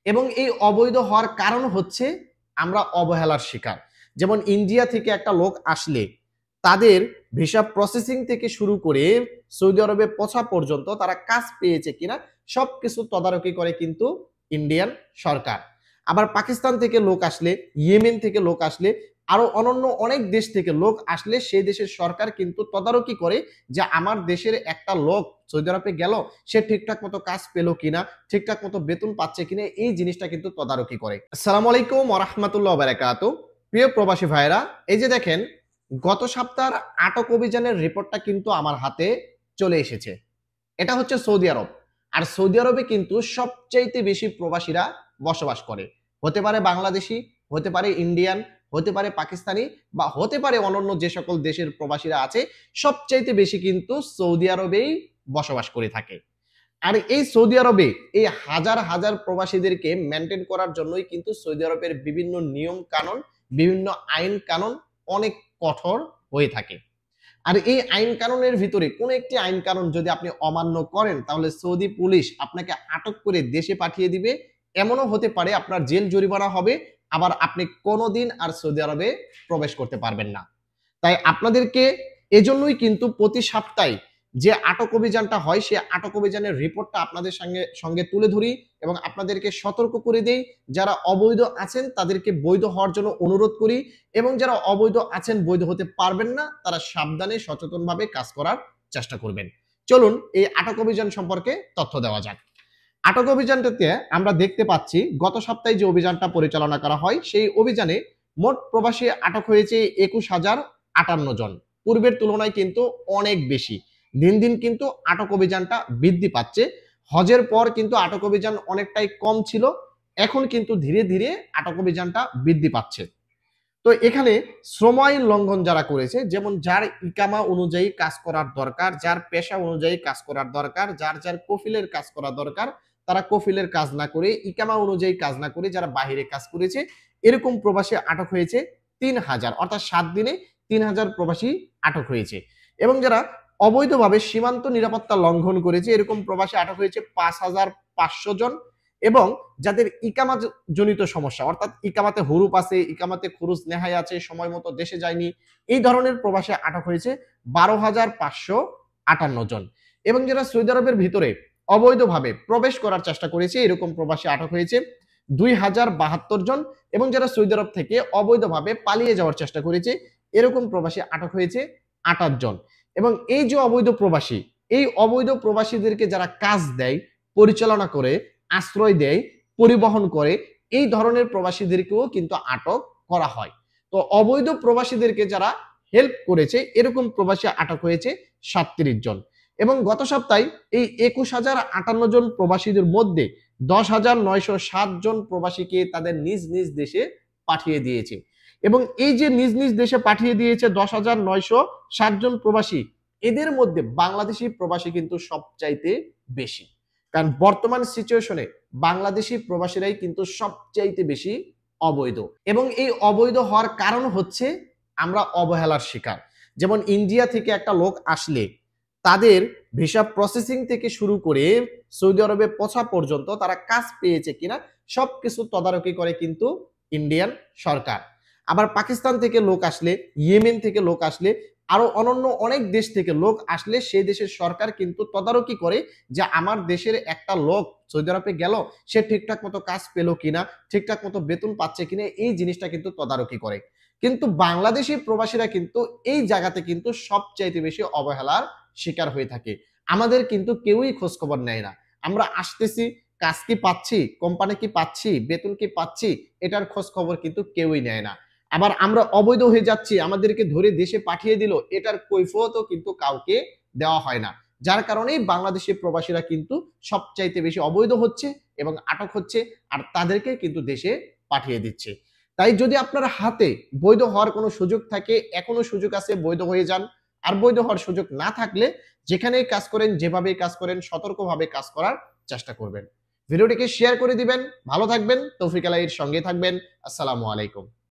এবং এই অবৈধ হওয়ার কারণ হচ্ছে আমরা অবহেলার শিকার। যেমন ইন্ডিয়া থেকে একটা লোক আসলে তাদের ভিসা প্রসেসিং থেকে শুরু করে সৌদি আরবে পৌঁছা পর্যন্ত তারা কাজ পেয়েছে কিনা সবকিছু তদারকি করে কিন্তু ইন্ডিয়ান সরকার। আবার পাকিস্তান থেকে লোক আসলে, ইয়েমেন থেকে লোক আসলে, আরো অন্যান্য অনেক দেশ থেকে লোক আসলে সেই দেশের সরকার কিন্তু তদারকি করে যে আমার দেশের একটা লোক সৌদি আরবে গেল, সে ঠিকঠাক মতো কাজ পেলো কিনা, ঠিকঠাক মতো বেতন পাচ্ছে কিনা, এই জিনিসটা কিন্তু তদারকি করে। আসসালামু আলাইকুম ওয়া রাহমাতুল্লাহি ওয়া বারাকাতুহু। প্রিয় প্রবাসী ভাইরা, এই যে দেখেন গত সপ্তাহের আটক অভিযানের রিপোর্টটা কিন্তু আমার হাতে চলে এসেছে। এটা হচ্ছে সৌদি আরব। আর সৌদি আরবে কিন্তু সবচাইতে বেশি প্রবাসীরা বসবাস করে। হতে পারে বাংলাদেশি, হতে পারে ইন্ডিয়ান, হতে পারে পাকিস্তানি, বা হতে পারে অন্যান্য যে সকল দেশের প্রবাসীরা আছে, সবচাইতে বেশি কিন্তু সৌদি আরবেই বসবাস করে থাকে। আর এই সৌদি আরবে এই হাজার হাজার প্রবাসীদেরকে মেনটেন করার জন্যই কিন্তু সৌদি আরবের বিভিন্ন নিয়ম কানুন, বিভিন্ন আইন কানুন অনেক কঠোর হয়ে থাকে। আর এই আইন কানুনের ভিতরে কোন একটি আইন কানুন যদি আপনি অমান্য করেন, তাহলে সৌদি পুলিশ আপনাকে আটক করে দেশে পাঠিয়ে দিবে। এমনও হতে পারে আপনার জেল জরিমানা হবে, আবার আপনি কোনোদিন আর সৌদি আরবে প্রবেশ করতে পারবেন না। তাই আপনাদেরকে এজন্যই কিন্তু প্রতি সপ্তাহে যে আটক অভিযানটা হয়, সে আটক অভিযানের রিপোর্টটা আপনাদের সঙ্গে তুলে ধরি এবং আপনাদেরকে সতর্ক করে দেই। যারা অবৈধ আছেন তাদেরকে বৈধ হওয়ার জন্য অনুরোধ করি, এবং যারা অবৈধ আছেন, বৈধ হতে পারবেন না, তারা সাবধানে সচেতনভাবে কাজ করার চেষ্টা করবেন। চলুন এই আটক অভিযান সম্পর্কে তথ্য দেওয়া যাক। আটক অভিযানটাতে আমরা দেখতে পাচ্ছি গত সপ্তাহে যে অভিযানটা পরিচালনা করা হয়, সেই অভিযানে মোট প্রবাসী আটক হয়েছে ২১,০৫৮ জন। পূর্বের তুলনায় কিন্তু অনেক বেশি। দিন দিন কিন্তু আটক অভিযানটা বৃদ্ধি পাচ্ছে। হজের পর কিন্তু আটক অভিযান অনেকটাই কম ছিল, এখন কিন্তু ধীরে ধীরে আটক অভিযানটা বৃদ্ধি পাচ্ছে। তো এখানে শ্রম আইন লঙ্ঘন যারা করেছে, যেমন যার ইকামা অনুযায়ী কাজ করার দরকার, যার পেশা অনুযায়ী কাজ করার দরকার, যার যার কফিলের কাজ করা দরকার, তারা কফিলের কাজ না করে, ইকামা অনুযায়ী কাজ না করে যারা বাহিরে কাজ করেছে, এরকম প্রবাসী আটক হয়েছে ৩,০০০, অর্থাৎ ৭ দিনে ৩,০০০ প্রবাসী আটক হয়েছে। এবং যারা অবৈধভাবে সীমান্ত নিরাপত্তা লঙ্ঘন করেছে, এরকম প্রবাসী আটক হয়েছে ৫,৫০০ জন। এবং যাদের ইকামা জনিত সমস্যা, অর্থাৎ ইকামাতে হুরুপ আছে, ইকামাতে খুরুজ নেহাই আছে, সময় মতো দেশে যায়নি, এই ধরনের প্রবাসী আটক হয়েছে ১২,৫৫৮ জন। এবং যারা সৌদি আরবের ভিতরে অবৈধভাবে প্রবেশ করার চেষ্টা করেছে, এরকম প্রবাসী আটক হয়েছে ২,০৭২ জন। এবং যারা সৌদি আরব থেকে অবৈধভাবে পালিয়ে যাওয়ার চেষ্টা করেছে, এরকম প্রবাসী আটক হয়েছে ২৮ জন। এবং এই যে অবৈধ প্রবাসী, এই অবৈধ প্রবাসীদেরকে যারা কাজ দেয়, পরিচালনা করে, আশ্রয় দেয়, পরিবহন করে, এই ধরনের প্রবাসীদেরকেও কিন্তু আটক করা হয়। তো অবৈধ প্রবাসীদেরকে যারা হেল্প করেছে, এরকম প্রবাসী আটক হয়েছে ৩৭ জন। এবং গত সপ্তাহে এই ২১,০৫৮ জন প্রবাসীদের মধ্যে ১০,৯০৭ জন প্রবাসীকে তাদের নিজ নিজ দেশে পাঠিয়ে দিয়েছে। এবং এই যে নিজ নিজ দেশে পাঠিয়ে দিয়েছে ১০,৯৬০ জন প্রবাসী, এদের মধ্যে বাংলাদেশি প্রবাসী কিন্তু সবচাইতে বেশি। কারণ বর্তমান সিচুয়েশনে বাংলাদেশি প্রবাসীরাই কিন্তু সবচাইতে বেশি অবৈধ। এবং এই অবৈধ হওয়ার কারণ হচ্ছে আমরা অবহেলার শিকার। যেমন ইন্ডিয়া থেকে একটা লোক আসলে তাদের ভিসা প্রসেসিং থেকে শুরু করে সৌদি আরবে পৌঁছা পর্যন্ত তারা কাজ পেয়েছে কিনা সবকিছু তদারকি করে কিন্তু ইন্ডিয়ান সরকার। আবার পাকিস্তান থেকে লোক আসলে, ইয়েমেন থেকে লোক আসলে, আরো অন্যান্য অনেক দেশ থেকে লোক আসলে সেই দেশের সরকার কিন্তু তদারকি করে যে আমার দেশের একটা লোক সৌদি আরবে গেল, সে ঠিকঠাক মতো কাজ পেলো কিনা, ঠিকঠাক মতো বেতন পাচ্ছে কিনা, এই জিনিসটা কিন্তু তদারকি করে। কিন্তু বাংলাদেশি প্রবাসীরা কিন্তু এই জায়গাতে কিন্তু সবচাইতে বেশি অবহেলার শিকার হয়ে থাকে। আমাদের কিন্তু কেউই খোঁজ খবর নেয় না। আমরা আসতেছি, কাজ কি পাচ্ছি, কোম্পানি কি পাচ্ছি, বেতন কি পাচ্ছি, এটার খোঁজ খবর কিন্তু কেউই নেয় না। আবার আমরা অবৈধ হয়ে যাচ্ছি, আমাদেরকে ধরে দেশে পাঠিয়ে দিল, এটার কৈফিয়তও কিন্তু কাউকে দেওয়া হয় না। যার কারণেই বাংলাদেশি প্রবাসীরা কিন্তু সবচাইতে বেশি অবৈধ হচ্ছে এবং আটক হচ্ছে, আর তাদেরকে কিন্তু দেশে পাঠিয়ে দিচ্ছে। তাই যদি আপনার হাতে বৈধ হওয়ার কোনো সুযোগ থাকে, এখনো সুযোগ আছে, বৈধ হয়ে যান। আর বৈধ হওয়ার সুযোগ না থাকলে যেখানেই কাজ করেন, যেভাবেই কাজ করেন, সতর্কভাবে কাজ করার চেষ্টা করবেন। ভিডিওটিকে শেয়ার করে দিবেন। ভালো থাকবেন, তৌফিক আলাইহির সঙ্গে থাকবেন। আসসালামু আলাইকুম।